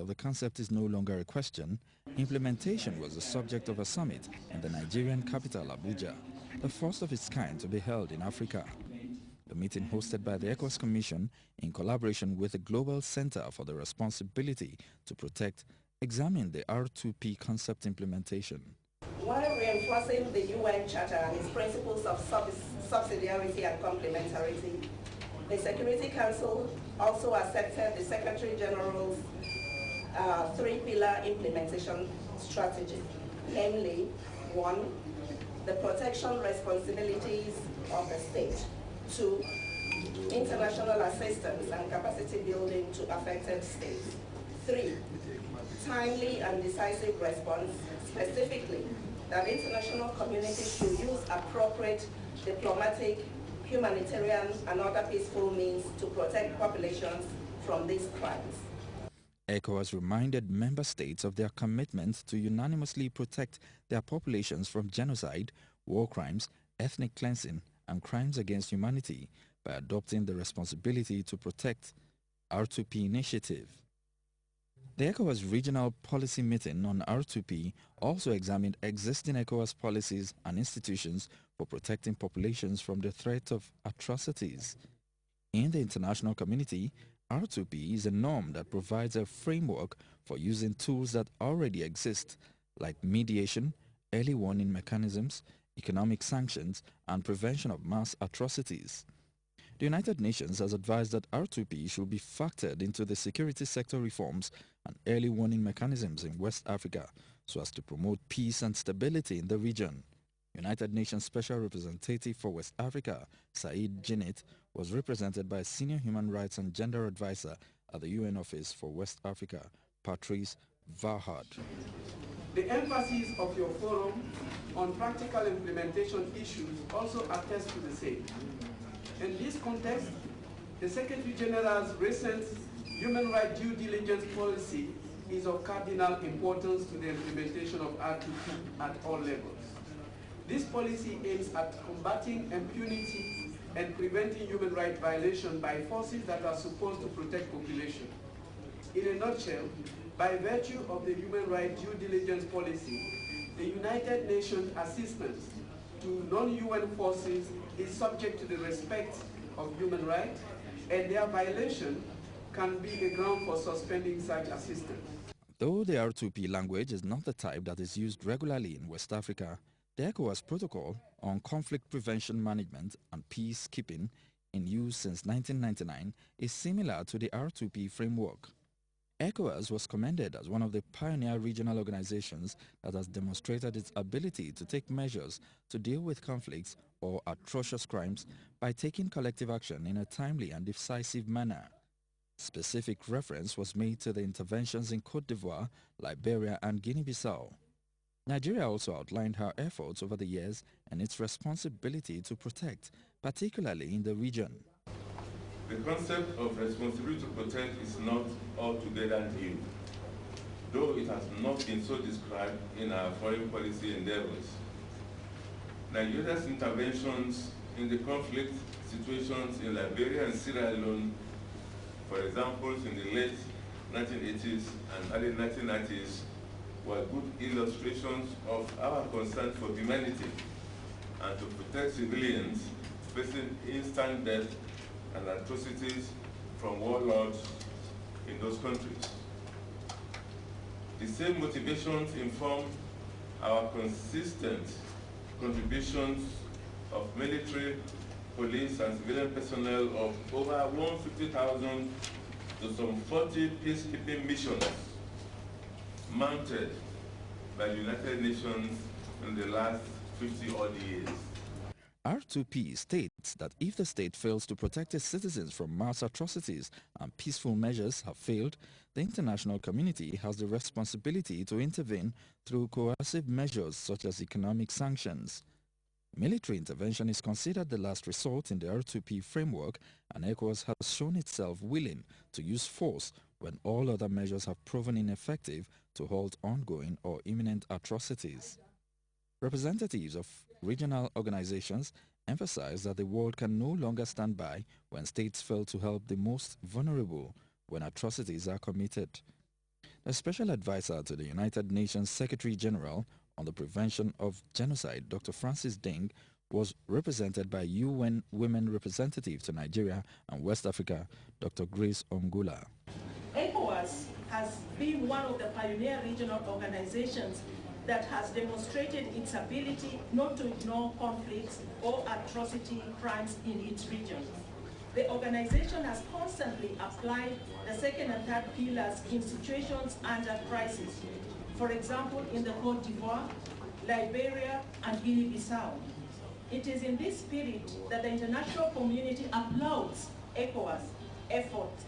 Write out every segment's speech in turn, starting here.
of the concept is no longer a question, implementation was the subject of a summit in the Nigerian capital Abuja, the first of its kind to be held in Africa. The meeting, hosted by the ECOWAS Commission in collaboration with the Global Center for the Responsibility to Protect, examined the R2P concept implementation. While reinforcing the UN Charter and its principles of subsidiarity and complementarity, the Security Council also accepted the Secretary General's three-pillar implementation strategy, namely, 1, the protection responsibilities of the state, 2, international assistance and capacity building to affected states, 3, timely and decisive response, specifically that international community should use appropriate diplomatic, humanitarian, and other peaceful means to protect populations from these crimes. ECOWAS reminded member states of their commitment to unanimously protect their populations from genocide, war crimes, ethnic cleansing, and crimes against humanity by adopting the responsibility to protect R2P initiative. The ECOWAS Regional Policy Meeting on R2P also examined existing ECOWAS policies and institutions for protecting populations from the threat of atrocities. In the international community, R2P is a norm that provides a framework for using tools that already exist, like mediation, early warning mechanisms, economic sanctions, and prevention of mass atrocities. The United Nations has advised that R2P should be factored into the security sector reforms and early warning mechanisms in West Africa so as to promote peace and stability in the region. United Nations Special Representative for West Africa, Said Djinnit, was represented by Senior Human Rights and Gender Advisor at the UN Office for West Africa, Patrice Varhard. The emphasis of your forum on practical implementation issues also attests to the same. In this context, the Secretary General's recent human rights due diligence policy is of cardinal importance to the implementation of R2P at all levels. This policy aims at combating impunity and preventing human rights violation by forces that are supposed to protect population. In a nutshell, by virtue of the human rights due diligence policy, the United Nations assistance to non-UN forces is subject to the respect of human rights, and their violation can be a ground for suspending such assistance. Though the R2P language is not the type that is used regularly in West Africa, the ECOWAS Protocol on Conflict Prevention Management and Peacekeeping, in use since 1999, is similar to the R2P framework. ECOWAS was commended as one of the pioneer regional organizations that has demonstrated its ability to take measures to deal with conflicts or atrocious crimes by taking collective action in a timely and decisive manner. Specific reference was made to the interventions in Côte d'Ivoire, Liberia, and Guinea-Bissau. Nigeria also outlined her efforts over the years and its responsibility to protect, particularly in the region. The concept of responsibility to protect is not altogether new, though it has not been so described in our foreign policy endeavors. Nigeria's interventions in the conflict situations in Liberia and Sierra Leone, for example, in the late 1980s and early 1990s, were good illustrations of our concern for humanity and to protect civilians facing instant death and atrocities from warlords in those countries. The same motivations inform our consistent contributions of military, police, and civilian personnel of over 150,000 to some 40 peacekeeping missions mounted by the United Nations in the last 50-odd years. R2P states that if the state fails to protect its citizens from mass atrocities and peaceful measures have failed, the international community has the responsibility to intervene through coercive measures such as economic sanctions. Military intervention is considered the last resort in the R2P framework, and ECOWAS has shown itself willing to use force when all other measures have proven ineffective to halt ongoing or imminent atrocities. Representatives of regional organizations emphasize that the world can no longer stand by when states fail to help the most vulnerable when atrocities are committed. The special advisor to the United Nations Secretary General on the Prevention of Genocide, Dr. Francis Ding, was represented by UN Women Representative to Nigeria and West Africa, Dr. Grace Ongula. ECOWAS has been one of the pioneer regional organizations that has demonstrated its ability not to ignore conflicts or atrocity crimes in its region. The organization has constantly applied the second and third pillars in situations under crisis. For example, in the Côte d'Ivoire, Liberia, and Guinea-Bissau. It is in this spirit that the international community applauds ECOWAS' efforts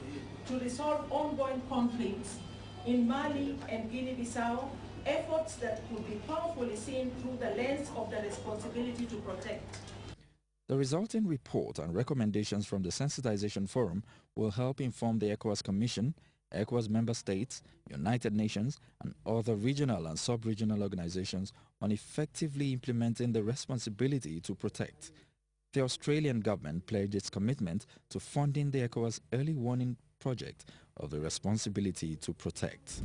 to resolve ongoing conflicts in Mali and Guinea-Bissau, efforts that could be powerfully seen through the lens of the responsibility to protect. The resulting report and recommendations from the Sensitization Forum will help inform the ECOWAS Commission, ECOWAS member states, United Nations, and other regional and sub-regional organizations on effectively implementing the responsibility to protect. The Australian government pledged its commitment to funding the ECOWAS early warning project of the responsibility to protect.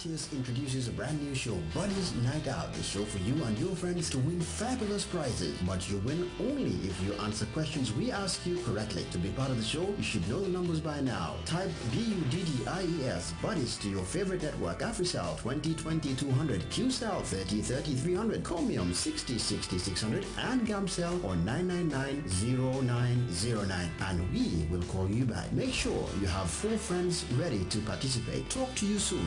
Grts introduces a brand new show, Buddies Night Out, a show for you and your friends to win fabulous prizes. But you win only if you answer questions we ask you correctly. To be part of the show, you should know the numbers by now. Type BUDDIES, Buddies, to your favorite network, AfriCell 2020 200, QCell 30 30 300, Chromium 60 60 600, and Gamcell or 999 0909, and we will call you back. Make sure you have 4 friends ready to participate. Talk to you soon.